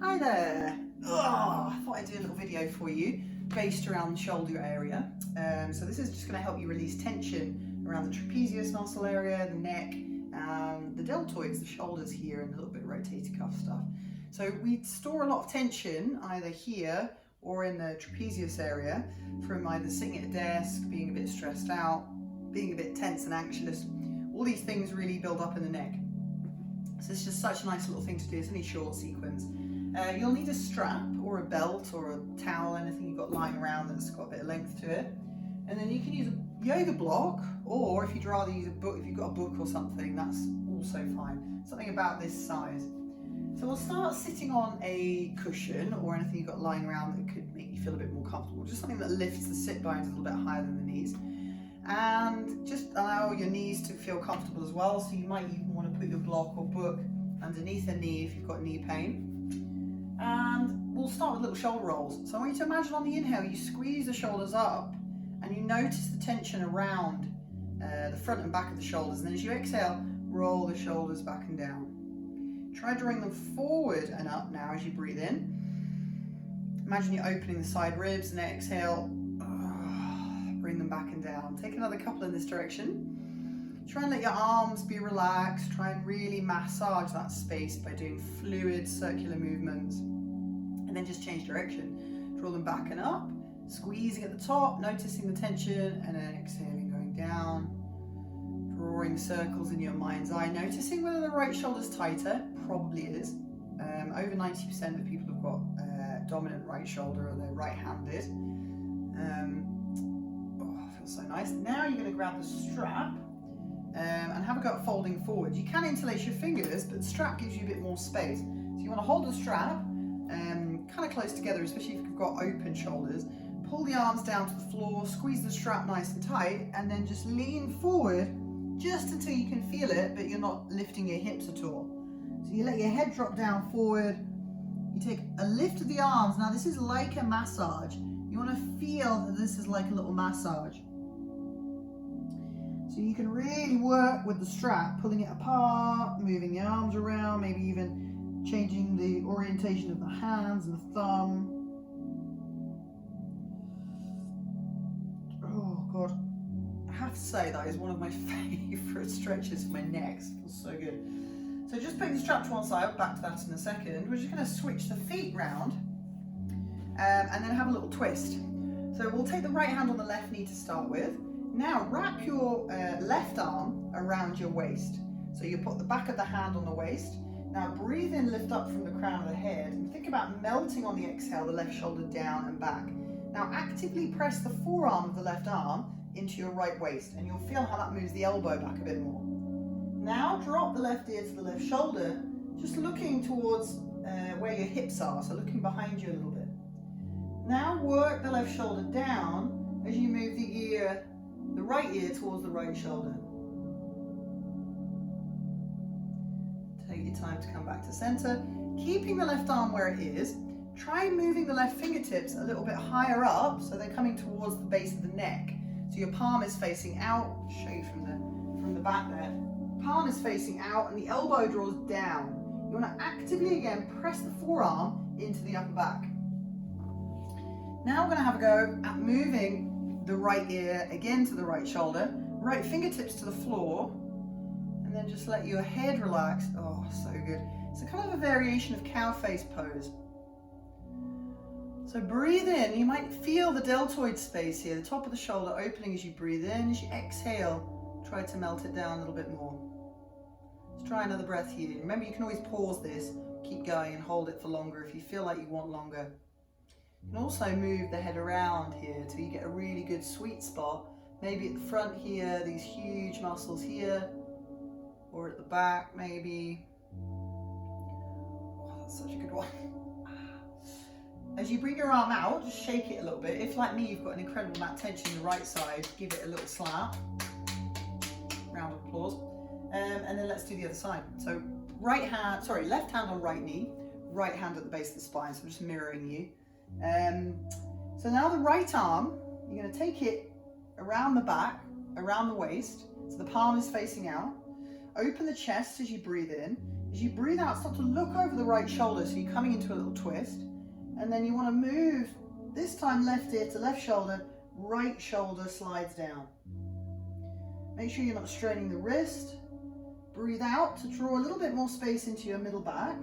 Hi there. I thought I'd do a little video for you based around the shoulder area. So this is just going to help you release tension around the trapezius muscle area, the neck, and the deltoids, the shoulders here, and a little bit of rotator cuff stuff. So we store a lot of tension either here or in the trapezius area from either sitting at a desk, being a bit stressed out, being a bit tense and anxious. All these things really build up in the neck. So it's just such a nice little thing to do. It's only a short sequence. You'll need a strap or a belt or a towel, anything you've got lying around that's got a bit of length to it. And then you can use a yoga block, or if you'd rather use a book, if you've got a book or something, that's also fine. Something about this size. So we'll start sitting on a cushion or anything you've got lying around that could make you feel a bit more comfortable. Just something that lifts the sit bones a little bit higher than the knees. And just allow your knees to feel comfortable as well. So you might even want to put your block or book underneath a knee if you've got knee pain. And we'll start with little shoulder rolls. So I want you to imagine on the inhale, you squeeze the shoulders up and you notice the tension around the front and back of the shoulders. And then as you exhale, roll the shoulders back and down. Try drawing them forward and up now as you breathe in. Imagine you're opening the side ribs and exhale, bring them back and down. Take another couple in this direction. Try and let your arms be relaxed. Try and really massage that space by doing fluid circular movements. And then just change direction. Draw them back and up, squeezing at the top, noticing the tension, and then exhaling, going down. Drawing circles in your mind's eye, noticing whether the right shoulder's tighter. Probably is. Over 90% of people have got dominant right shoulder or they're right-handed. Feels so nice. Now you're going to grab the strap and have a go at folding forward. You can interlace your fingers, but the strap gives you a bit more space. So you want to hold the strap kind of close together, especially if you've got open shoulders. Pull the arms down to the floor, squeeze the strap nice and tight, and then just lean forward just until you can feel it, but you're not lifting your hips at all. So you let your head drop down forward. You take a lift of the arms. Now this is like a massage. You want to feel that this is like a little massage. So you can really work with the strap, pulling it apart, moving the arms around, maybe even changing the orientation of the hands and the thumb. Oh God, I have to say that is one of my favorite stretches for my neck. It feels so good. So just putting the strap to one side, I'll back to that in a second. We're just going to switch the feet round and then have a little twist. So we'll take the right hand on the left knee to start with. Now wrap your left arm around your waist. So you put the back of the hand on the waist. Now breathe in, lift up from the crown of the head, and think about melting on the exhale, the left shoulder down and back. Now actively press the forearm of the left arm into your right waist, and you'll feel how that moves the elbow back a bit more. Now drop the left ear to the left shoulder, just looking towards where your hips are, so looking behind you a little bit. Now work the left shoulder down as you move the right ear towards the right shoulder. Take your time to come back to center. Keeping the left arm where it is, try moving the left fingertips a little bit higher up so they're coming towards the base of the neck. So your palm is facing out. I'll show you from the back there. Palm is facing out and the elbow draws down. You want to actively again press the forearm into the upper back. Now we're going to have a go at moving the right ear again to the right shoulder, right fingertips to the floor, and then just let your head relax. Oh, so good. It's a kind of a variation of cow face pose. So breathe in. You might feel the deltoid space here, the top of the shoulder opening as you breathe in. As you exhale, try to melt it down a little bit more. Let's try another breath here. Remember, you can always pause this, keep going and hold it for longer if you feel like you want longer. You can also move the head around here till you get a really good sweet spot. Maybe at the front here, these huge muscles here, or at the back maybe. Oh, that's such a good one. As you bring your arm out, just shake it a little bit. If like me, you've got an incredible amount of tension in the right side, give it a little slap. Round of applause. And then let's do the other side. So left hand on right knee, right hand at the base of the spine. So I'm just mirroring you. So now the right arm, you're going to take it around the back, around the waist. So the palm is facing out. Open the chest as you breathe in. As you breathe out, start to look over the right shoulder, so you're coming into a little twist. And then you want to move, this time left ear to left shoulder, right shoulder slides down. Make sure you're not straining the wrist. Breathe out to draw a little bit more space into your middle back.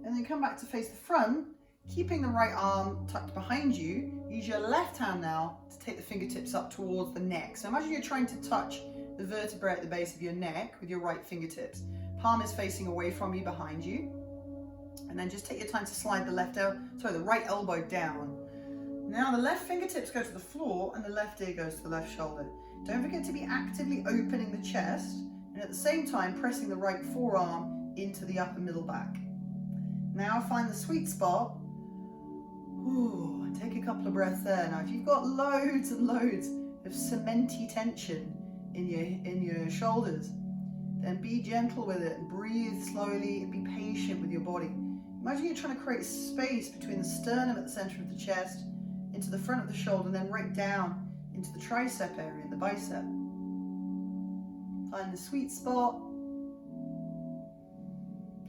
And then come back to face the front, keeping the right arm tucked behind you. Use your left hand now to take the fingertips up towards the neck. So imagine you're trying to touch the vertebrae at the base of your neck with your right fingertips. Palm is facing away from you, behind you. And then just take your time to slide the right elbow down. Now the left fingertips go to the floor and the left ear goes to the left shoulder. Don't forget to be actively opening the chest and at the same time pressing the right forearm into the upper middle back. Now find the sweet spot. Ooh, and take a couple of breaths there. Now if you've got loads and loads of cementy tension in your shoulders, then be gentle with it and breathe slowly and be patient with your body. Imagine you're trying to create space between the sternum at the center of the chest, into the front of the shoulder, and then right down into the tricep area and the bicep. Find the sweet spot.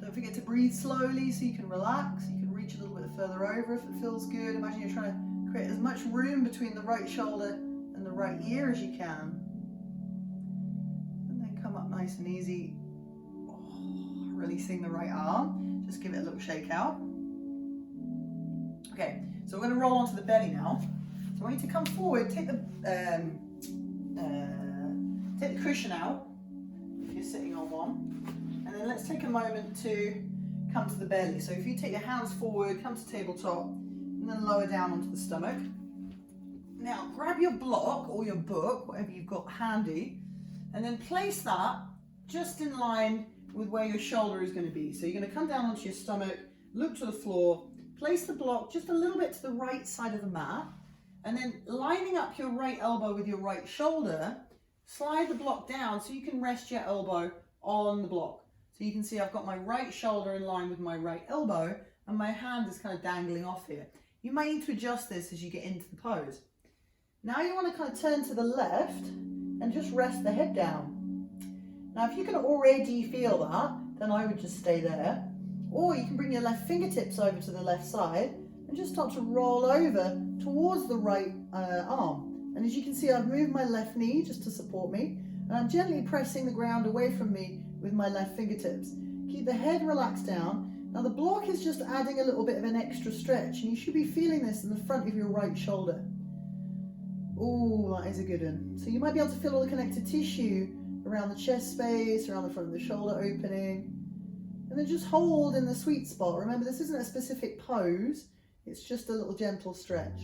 Don't forget to breathe slowly so you can relax. You can reach a little bit further over if it feels good. Imagine you're trying to create as much room between the right shoulder and the right ear as you can. And then come up nice and easy. Oh, releasing the right arm. Just give it a little shake out. Okay, so we're going to roll onto the belly now. So I want you to come forward, take the cushion out if you're sitting on one, and then let's take a moment to come to the belly. So if you take your hands forward, come to tabletop, and then lower down onto the stomach. Now grab your block or your book, whatever you've got handy, and then place that just in line with where your shoulder is going to be. So you're going to come down onto your stomach, look to the floor, place the block just a little bit to the right side of the mat, and then lining up your right elbow with your right shoulder, slide the block down so you can rest your elbow on the block. So you can see I've got my right shoulder in line with my right elbow and my hand is kind of dangling off here. You may need to adjust this as you get into the pose. Now you want to kind of turn to the left and just rest the head down. Now if you can already feel that, then I would just stay there. Or you can bring your left fingertips over to the left side and just start to roll over towards the right arm. And as you can see, I've moved my left knee just to support me, and I'm gently pressing the ground away from me with my left fingertips. Keep the head relaxed down. Now the block is just adding a little bit of an extra stretch, and you should be feeling this in the front of your right shoulder. Oh, that is a good one. So you might be able to feel all the connective tissue around the chest space, around the front of the shoulder opening. And then just hold in the sweet spot. Remember, this isn't a specific pose, it's just a little gentle stretch.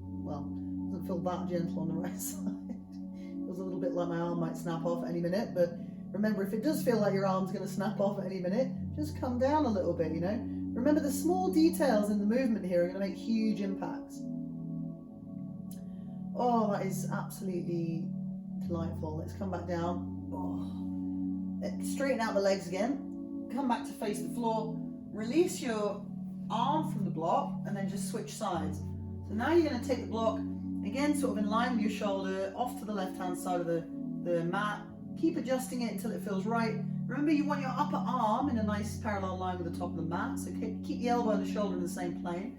Well, it doesn't feel that gentle on the right side. It feels a little bit like my arm might snap off at any minute, but remember, if it does feel like your arm's going to snap off at any minute, just come down a little bit, you know. Remember, the small details in the movement here are going to make huge impacts. Oh, that is absolutely delightful. Let's come back down. Oh. Straighten out the legs again. Come back to face the floor. Release your arm from the block and then just switch sides. So now you're going to take the block, again sort of in line with your shoulder, off to the left-hand side of the mat. Keep adjusting it until it feels right. Remember, you want your upper arm in a nice parallel line with the top of the mat, so keep the elbow and the shoulder in the same plane.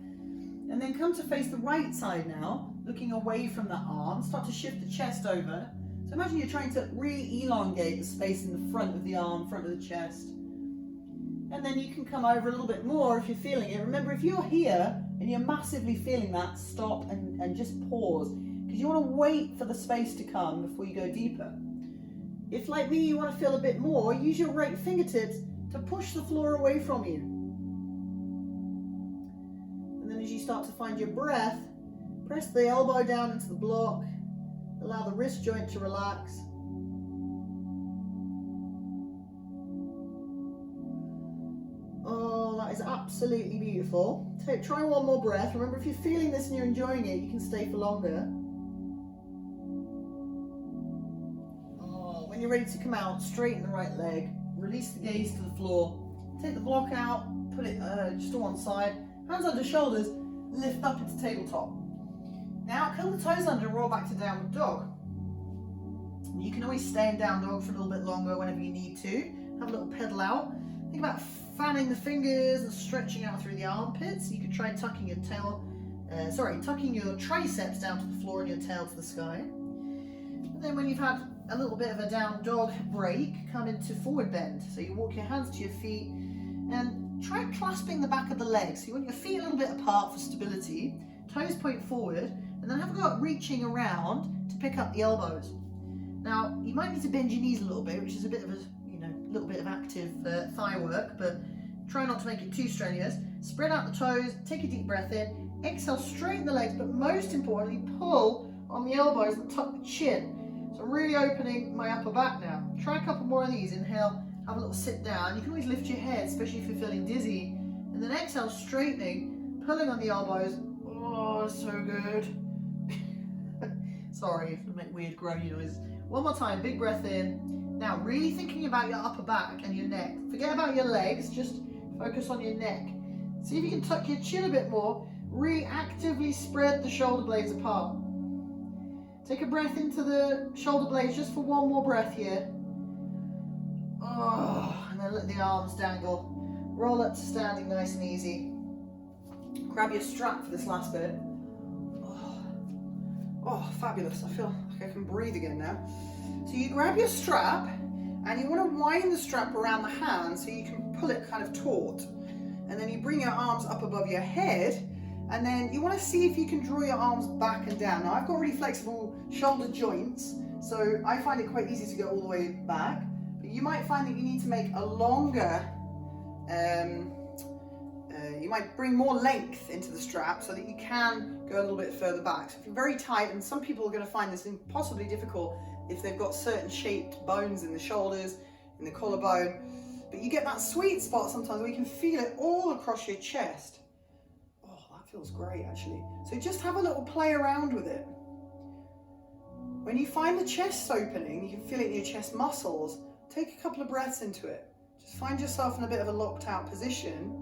And then come to face the right side now, looking away from that arm. Start to shift the chest over. So imagine you're trying to really elongate the space in the front of the arm, front of the chest. And then you can come over a little bit more if you're feeling it. Remember, if you're here and you're massively feeling that, stop and just pause, because you want to wait for the space to come before you go deeper. If, like me, you want to feel a bit more, use your right fingertips to push the floor away from you. And then as you start to find your breath, press the elbow down into the block, allow the wrist joint to relax. Oh, that is absolutely beautiful. Try one more breath. Remember, if you're feeling this and you're enjoying it, you can stay for longer. Oh, when you're ready to come out, straighten the right leg, release the gaze to the floor, take the block out, put it just to one side, hands under shoulders, lift up into tabletop. Now curl the toes under, roll back to downward dog. You can always stay in down dog for a little bit longer whenever you need to. Have a little pedal out. Think about fanning the fingers and stretching out through the armpits. You could try tucking your tucking your triceps down to the floor and your tail to the sky. And then when you've had a little bit of a down dog break, come into forward bend. So you walk your hands to your feet and try clasping the back of the legs. So you want your feet a little bit apart for stability, toes point forward, and then have a go at reaching around to pick up the elbows. Now, you might need to bend your knees a little bit, which is a bit of a, little bit of active thigh work, but try not to make it too strenuous. Spread out the toes, take a deep breath in, exhale, straighten the legs, but most importantly, pull on the elbows and tuck the chin. So I'm really opening my upper back now. Try a couple more of these. Inhale, have a little sit down. You can always lift your head, especially if you're feeling dizzy. And then exhale, straightening, pulling on the elbows. Oh, so good. Sorry if I make weird groany noises. One more time, big breath in. Now, really thinking about your upper back and your neck. Forget about your legs, just focus on your neck. See if you can tuck your chin a bit more. Really actively spread the shoulder blades apart. Take a breath into the shoulder blades just for one more breath here. Oh, and then let the arms dangle. Roll up to standing nice and easy. Grab your strap for this last bit. Oh, fabulous. I feel like I can breathe again now. So you grab your strap and you want to wind the strap around the hand so you can pull it kind of taut. And then you bring your arms up above your head and then you want to see if you can draw your arms back and down. Now I've got really flexible shoulder joints, so I find it quite easy to go all the way back. But you might find that you need to make a longer, you might bring more length into the strap so that you can go a little bit further back. So if you're very tight, and some people are going to find this impossibly difficult if they've got certain shaped bones in the shoulders, in the collarbone, but you get that sweet spot sometimes where you can feel it all across your chest. Oh, that feels great actually. So just have a little play around with it. When you find the chest opening, you can feel it in your chest muscles, take a couple of breaths into it. Just find yourself in a bit of a locked out position.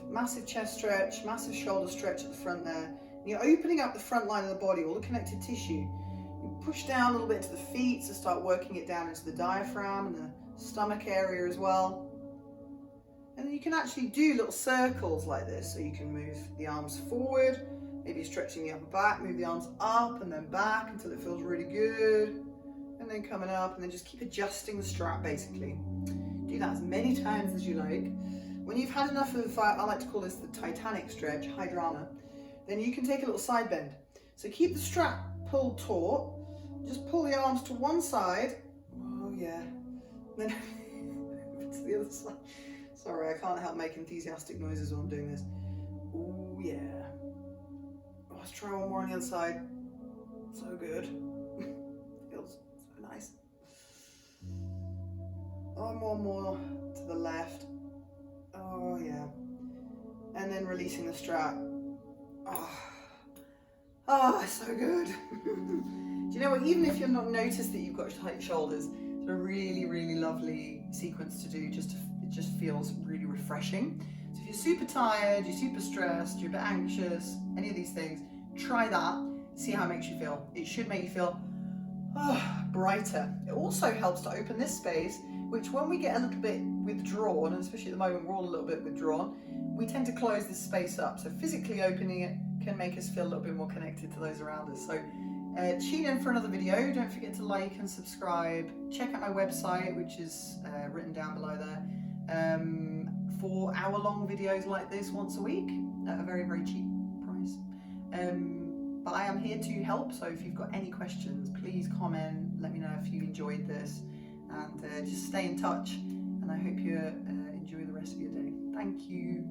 Massive chest stretch, massive shoulder stretch at the front there. And you're opening up the front line of the body, all the connective tissue. You push down a little bit to the feet to start working it down into the diaphragm and the stomach area as well. And then you can actually do little circles like this, so you can move the arms forward, maybe stretching the upper back, move the arms up and then back until it feels really good. And then coming up, and then just keep adjusting the strap basically. Do that as many times as you like. When you've had enough of, I like to call this the Titanic stretch, high drama, then you can take a little side bend. So keep the strap pulled taut, just pull the arms to one side, oh yeah, then to the other side. Sorry, I can't help make enthusiastic noises while I'm doing this. Oh yeah. Oh, let's try one more on the other side. So good. Feels so nice. Oh, one more to the left. Oh yeah. And then releasing the strap. Oh, so good. Do you know what, even if you're not noticed that you've got tight shoulders, it's a really, really lovely sequence to do. It just feels really refreshing. So if you're super tired, you're super stressed, you're a bit anxious, any of these things, try that, see how it makes you feel. It should make you feel brighter. It also helps to open this space, which when we get a little bit withdrawn, and especially at the moment we're all a little bit withdrawn, we tend to close this space up. So physically opening it can make us feel a little bit more connected to those around us. So tune in for another video. Don't forget to like and subscribe. Check out my website, which is written down below there, for hour-long videos like this once a week at a very, very cheap price. But I am here to help, so if you've got any questions, please comment, let me know if you enjoyed this, and just stay in touch, and I hope you enjoy the rest of your day. Thank you.